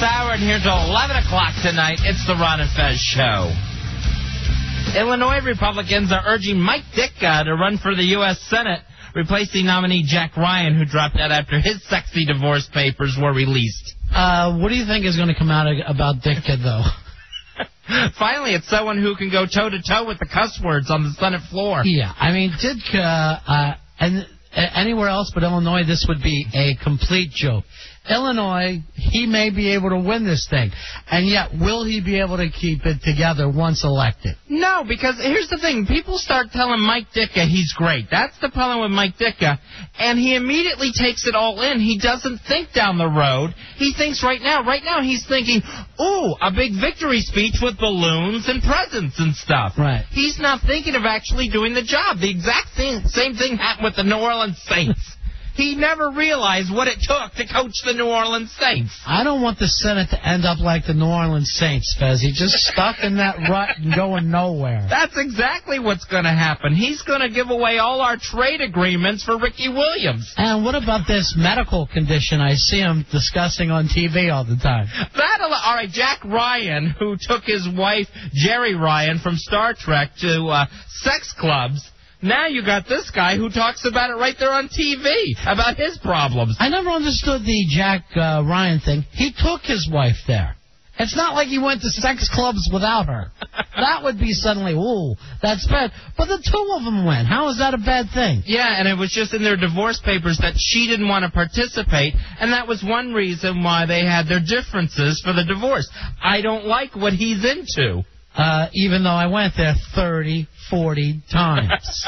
this hour, and here till 11 o'clock tonight, it's the Ron and Fez Show. Illinois Republicans are urging Mike Ditka to run for the U.S. Senate, replacing nominee Jack Ryan, who dropped out after his sexy divorce papers were released. What do you think is going to come out about Ditka, though? Finally, it's someone who can go toe-to-toe with the cuss words on the Senate floor. Yeah, I mean, Ditka, and anywhere else but Illinois, this would be a complete joke. Illinois, he may be able to win this thing. And yet, will he be able to keep it together once elected? No, because here's the thing. People start telling Mike Ditka he's great. That's the problem with Mike Ditka. And he immediately takes it all in. He doesn't think down the road. He thinks right now. Right now, he's thinking, ooh, a big victory speech with balloons and presents and stuff. Right. He's not thinking of actually doing the job. The exact same thing happened with the New Orleans Saints. He never realized what it took to coach the New Orleans Saints. I don't want the Senate to end up like the New Orleans Saints, Fez. He's just stuck in that rut and going nowhere. That's exactly what's going to happen. He's going to give away all our trade agreements for Ricky Williams. And what about this medical condition I see him discussing on TV all the time? All right, Jack Ryan, who took his wife, Jerry Ryan, from Star Trek to sex clubs. Now you got this guy who talks about it right there on TV, about his problems. I never understood the Jack Ryan thing. He took his wife there. It's not like he went to sex clubs without her. That would be suddenly, ooh, that's bad. But the two of them went. How is that a bad thing? Yeah, and it was just in their divorce papers that she didn't want to participate, and that was one reason why they had their differences for the divorce. I don't like what he's into. Even though I went there 30, 40 times.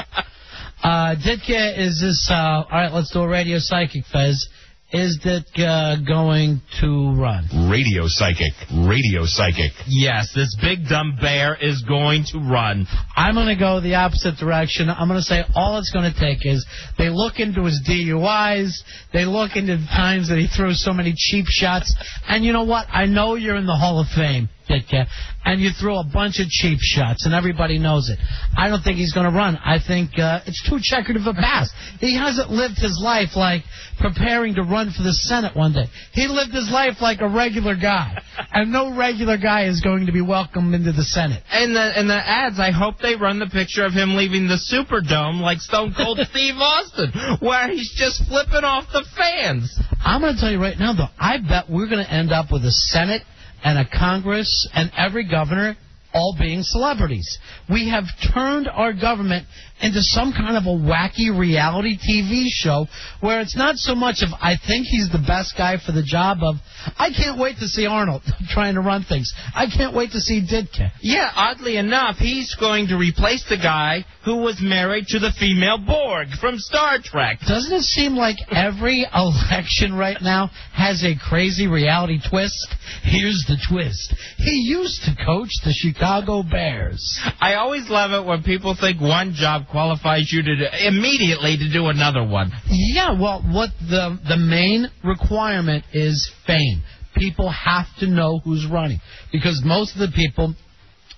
Ditka, is this... all right, let's do a radio psychic, Fez. Is Ditka going to run? Radio psychic. Radio psychic. Yes, this big dumb bear is going to run. I'm going to go the opposite direction. I'm going to say all it's going to take is they look into his DUIs, they look into the times that he threw so many cheap shots, and you know what? I know you're in the Hall of Fame, Ditka, and you threw a bunch of cheap shots, and everybody knows it. I don't think he's going to run. I think it's too checkered of a past. He hasn't lived his life like preparing to run for the Senate one day. He lived his life like a regular guy, and no regular guy is going to be welcomed into the Senate. And the ads, I hope they run the picture of him leaving the Superdome like Stone Cold Steve Austin, where he's just flipping off the fans. I'm going to tell you right now, though, I bet we're going to end up with a Senate and a Congress and every governor all being celebrities. We have turned our government into some kind of a wacky reality TV show where it's not so much of, I think he's the best guy for the job of, I can't wait to see Arnold trying to run things. I can't wait to see Ditka. Yeah, oddly enough, he's going to replace the guy who was married to the female Borg from Star Trek. Doesn't it seem like every election right now has a crazy reality twist? Here's the twist. He used to coach the Chicago Bears. I always love it when people think one job qualifies you to immediately to do another one. Yeah, well, what the main requirement is fame. People have to know who's running because most of the people...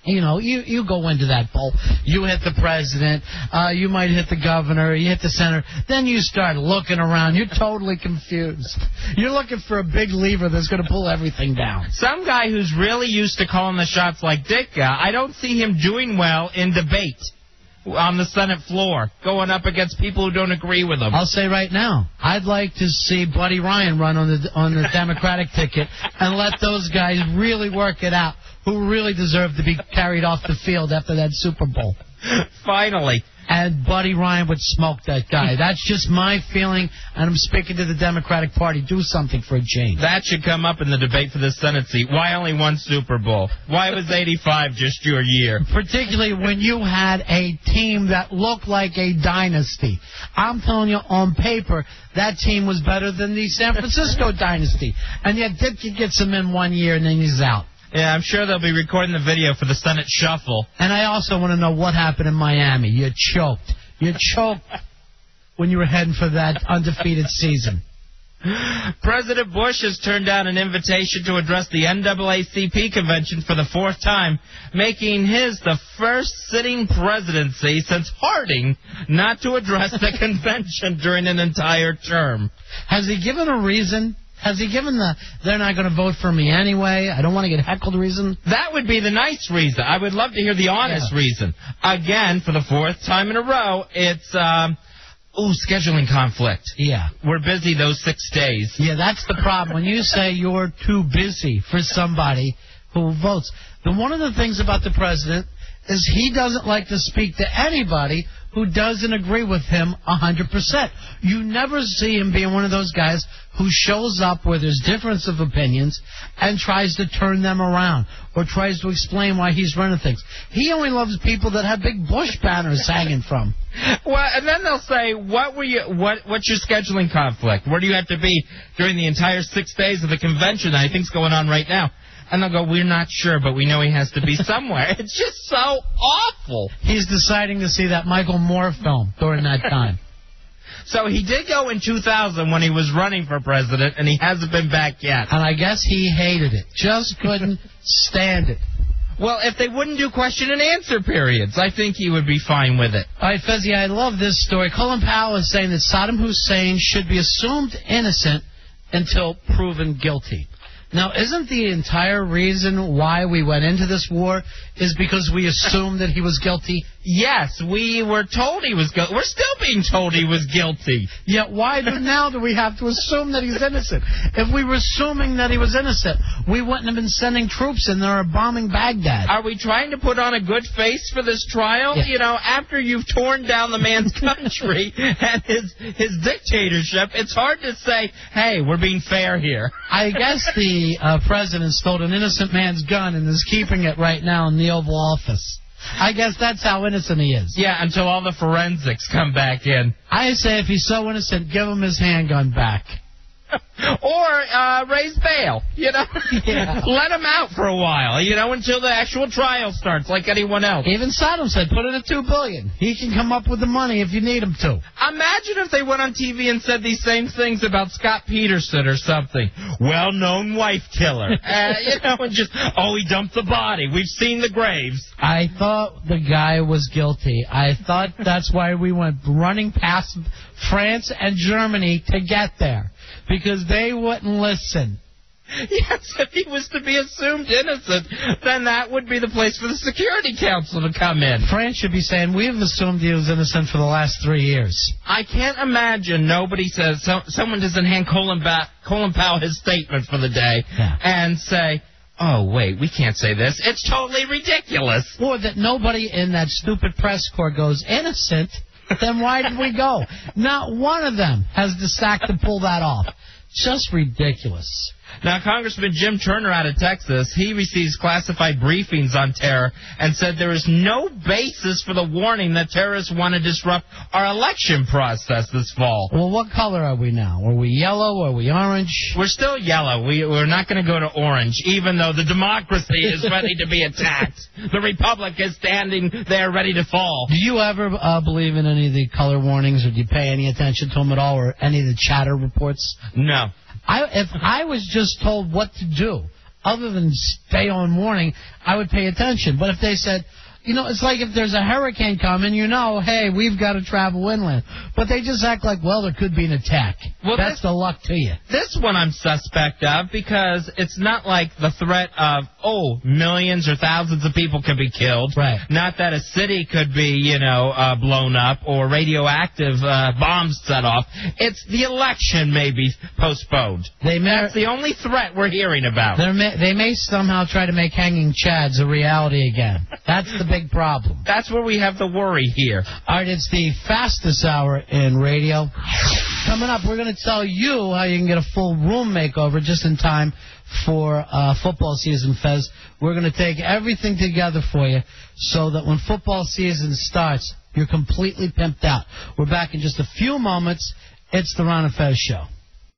You know, you go into that poll, you hit the president, you might hit the governor, you hit the senator, then you start looking around. You're totally confused. You're looking for a big lever that's going to pull everything down. Some guy who's really used to calling the shots like Ditka, I don't see him doing well in debate on the Senate floor, going up against people who don't agree with him. I'll say right now, I'd like to see Buddy Ryan run on the Democratic ticket and let those guys really work it out. Who really deserve to be carried off the field after that Super Bowl. Finally. And Buddy Ryan would smoke that guy. That's just my feeling, and I'm speaking to the Democratic Party. Do something for a change. That should come up in the debate for the Senate seat. Why only one Super Bowl? Why was 85 just your year? Particularly when you had a team that looked like a dynasty. I'm telling you, on paper, that team was better than the San Francisco dynasty. And yet Ditka gets him in 1 year, and then he's out. Yeah, I'm sure they'll be recording the video for the Senate Shuffle. And I also want to know what happened in Miami. You choked. You choked when you were heading for that undefeated season. President Bush has turned down an invitation to address the NAACP convention for the fourth time, making his the first sitting presidency since Harding not to address the convention during an entire term. Has he given a reason? Has he given the they're not going to vote for me anyway, I don't want to get heckled reason? That would be the nice reason. I would love to hear the honest reason. Again, for the 4th time in a row, it's, scheduling conflict. Yeah. We're busy those 6 days. Yeah, that's the problem. When you say you're too busy for somebody who votes. One of the things about the president is he doesn't like to speak to anybody who doesn't agree with him 100%. You never see him being one of those guys who shows up where there's difference of opinions and tries to turn them around or tries to explain why he's running things. He only loves people that have big Bush banners hanging from. Well, and then they'll say, what's your scheduling conflict? Where do you have to be during the entire 6 days of the convention that I think's going on right now? And they'll go, we're not sure, but we know he has to be somewhere. It's just so awful. He's deciding to see that Michael Moore film during that time. So he did go in 2000 when he was running for president, and he hasn't been back yet. And I guess he hated it. Just couldn't stand it. Well, if they wouldn't do question and answer periods, I think he would be fine with it. All right, Fezzi, I love this story. Colin Powell is saying that Saddam Hussein should be assumed innocent until proven guilty. Now, isn't the entire reason why we went into this war is because we assumed that he was guilty? Yes, we were told he was guilty. We're still being told he was guilty. Yet why now do we have to assume that he's innocent? If we were assuming that he was innocent, we wouldn't have been sending troops in there or bombing Baghdad. Are we trying to put on a good face for this trial? Yeah. You know, after you've torn down the man's country and his dictatorship, it's hard to say, hey, we're being fair here. I guess the president stole an innocent man's gun and is keeping it right now in the Oval Office. I guess that's how innocent he is. Yeah, until all the forensics come back in. I say if he's so innocent, give him his handgun back. Or raise bail, you know. Yeah. Let him out for a while, you know, until the actual trial starts, like anyone else. Even Saddam said, put it at $2 billion. He can come up with the money if you need him to. Imagine if they went on TV and said these same things about Scott Peterson or something. Well-known wife killer. You know, and just, he dumped the body. We've seen the graves. I thought the guy was guilty. I thought that's why we went running past France and Germany to get there. Because they wouldn't listen. Yes, if he was to be assumed innocent, then that would be the place for the Security Council to come in. France should be saying, we've assumed he was innocent for the last 3 years. I can't imagine nobody says, someone doesn't hand Colin Powell his statement for the day and say, oh, wait, we can't say this. It's totally ridiculous. Or that nobody in that stupid press corps goes, innocent? Then why did we go? Not one of them has the sack to pull that off. Just ridiculous. Now, Congressman Jim Turner out of Texas, he receives classified briefings on terror and said there is no basis for the warning that terrorists want to disrupt our election process this fall. Well, what color are we now? Are we yellow? Are we orange? We're still yellow. We're not going to go to orange, even though the democracy is ready to be attacked. The republic is standing there ready to fall. Do you ever believe in any of the color warnings, or do you pay any attention to them at all, or any of the chatter reports? No. If I was just told what to do, other than stay on warning, I would pay attention. But if they said, you know, it's like if there's a hurricane coming, you know, hey, we've got to travel inland. But they just act like, well, there could be an attack. Well, that's the luck to you. This one I'm suspect of because it's not like the threat of, millions or thousands of people could be killed. Right. Not that a city could be, blown up or radioactive bombs set off. It's the election may be postponed. That's the only threat we're hearing about. They may somehow try to make hanging chads a reality again. That's the big problem. That's where we have the worry here. All right, it's the fastest hour in radio. Coming up, we're going to tell you how you can get a full room makeover just in time for football season, Fez. We're going to take everything together for you so that when football season starts, you're completely pimped out. We're back in just a few moments. It's the Ron and Fez Show.